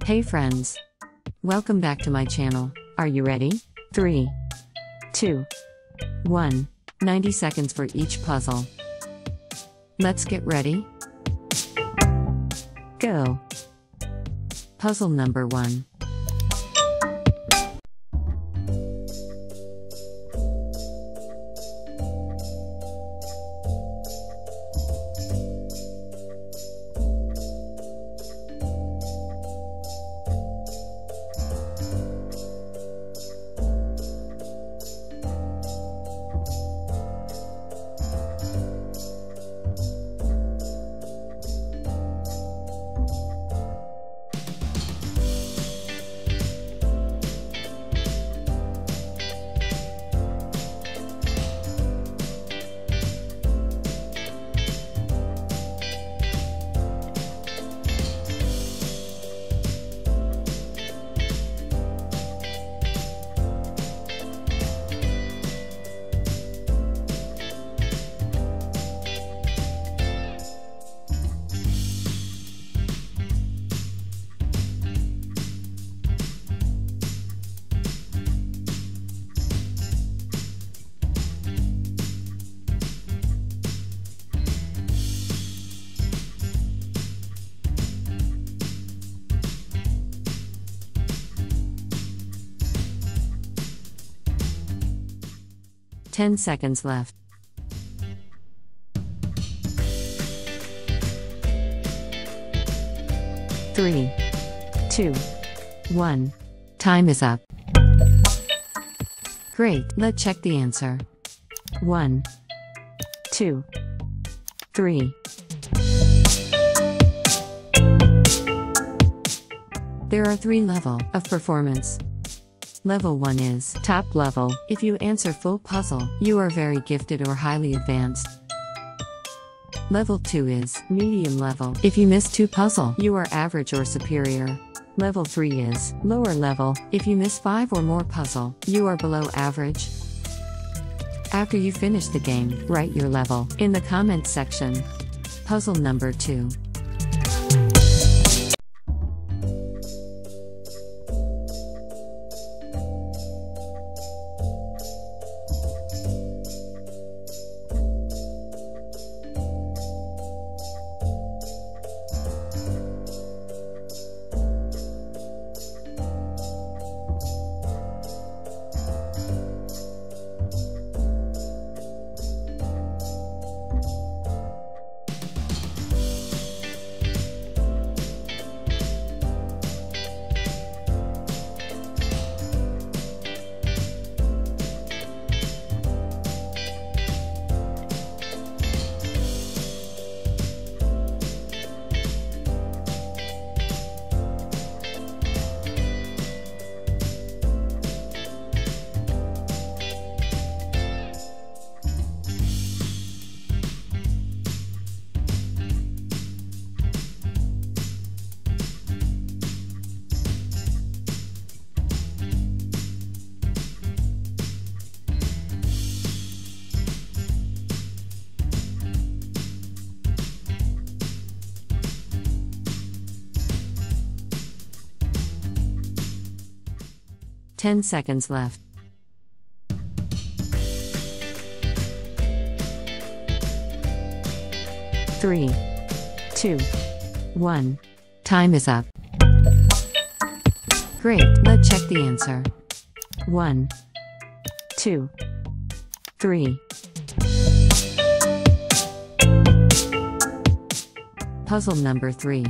Hey friends! Welcome back to my channel. Are you ready? 3, 2, 1. 90 seconds for each puzzle. Let's get ready. Go! Puzzle number 1. Ten seconds left. 3, 2, 1. Time is up. Great, let's check the answer. 1, 2, 3. There are 3 levels of performance. Level 1 is top level. If you answer full puzzle, you are very gifted or highly advanced. Level 2 is medium level. If you miss 2 puzzles, you are average or superior. Level 3 is lower level. If you miss 5 or more puzzles, you are below average. After you finish the game, write your level in the comments section. Puzzle number 2. Ten seconds left. 3, 2, 1. Time is up. Great, let's check the answer. 1, 2, 3. Puzzle number 3.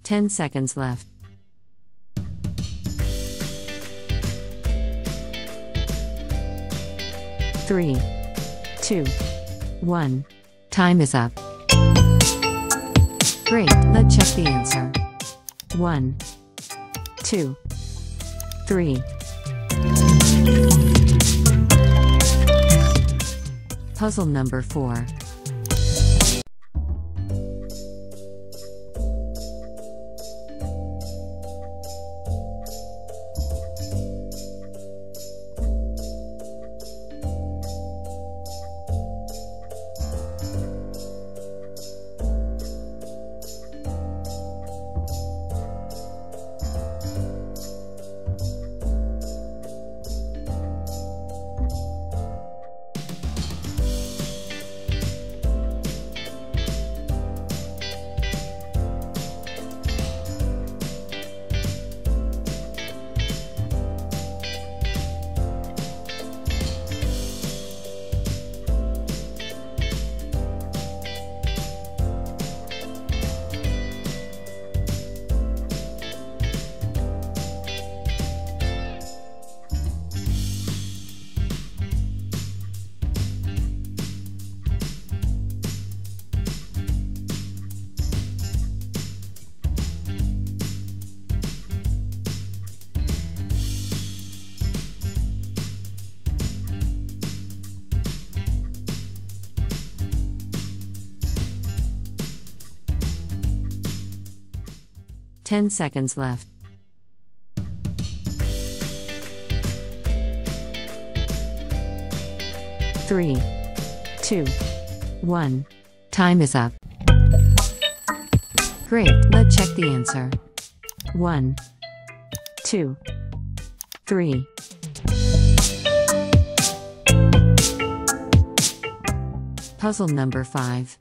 10 seconds left. 3, 2, 1. Time is up. Great, let's check the answer. 1, 2, 3. Puzzle number 4. Ten seconds left. 3, 2, 1. Time is up. Great, let's check the answer. 1, 2, 3. Puzzle number 5.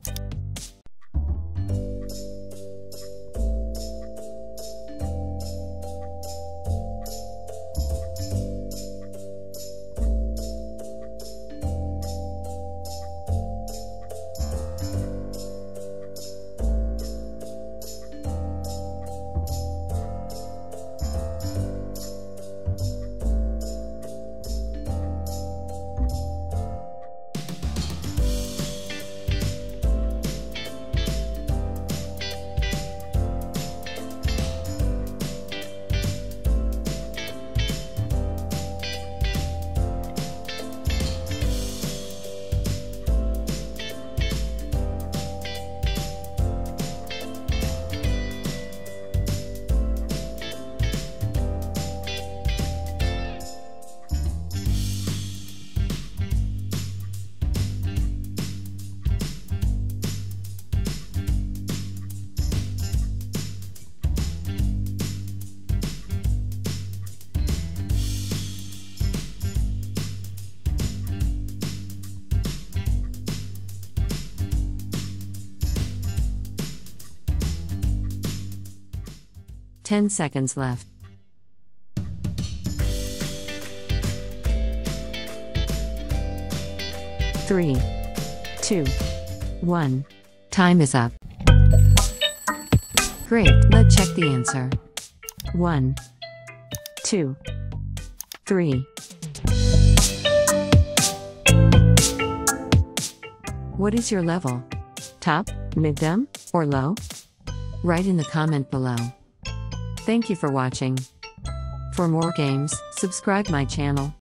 Ten seconds left. 3, 2, 1. Time is up. Great, let's check the answer. 1, 2, 3. What is your level? Top, medium, or low? Write in the comment below. Thank you for watching. For more games, subscribe my channel.